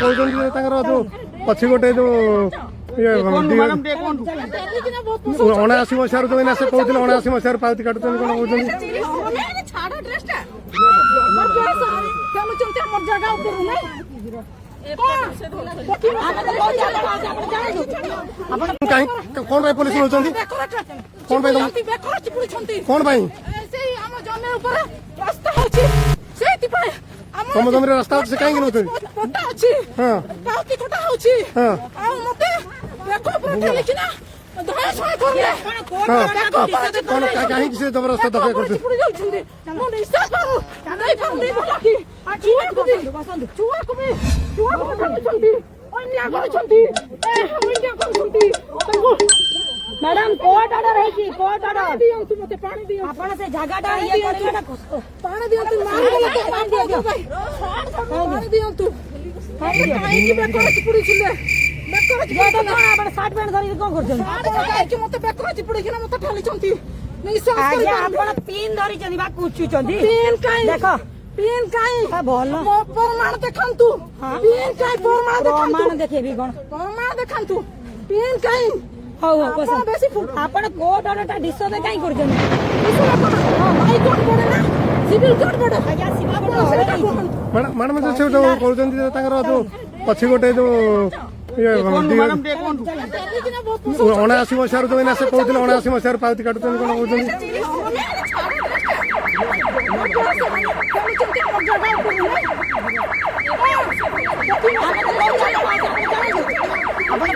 कहते जो पछी गोटे जो 79 मसीह जो से कहते 79 मसीह पावती काटुन कौन कहते कौन पुलिस नौकरी कौन तुम जमी रास्ता से कहीं नौ कहीं से जबरदस्त दखल करते मैडम कोर्ट ऑर्डर है कि कोर्ट ऑर्डर दियंतु मते पानी दियंतु आपण से जगाटा ये करला पानी दियंतु मार दियंतु पानी दियंतु काई की बेकर चिपुड़ी छिले बेकर चिपुड़ी तो कोन आपण 60 पैंट धरि कोन करछन काई की मते बेकर चिपुड़ी किना मते ठाली चंती नहीं सांस कर आपण पिन धरि चंदी बा कुचु चंदी पिन काई देखो पिन काई हा बोल प्रमाण देखंतु पिन काई प्रमाण देखेबी कोन प्रमाण देखंतु पिन काई हां आपण कोर्ट ऑर्डर डिसोबे काई करछन हाई कोर्ट पड़े ना सिविल कोर्ट पड़े आज्ञा सिविल कोर्ट मैडम जो कहते जो पछी गोटे जो 79 मसीह जो से कहते 79 मसीह पावती काटुन कौन कहते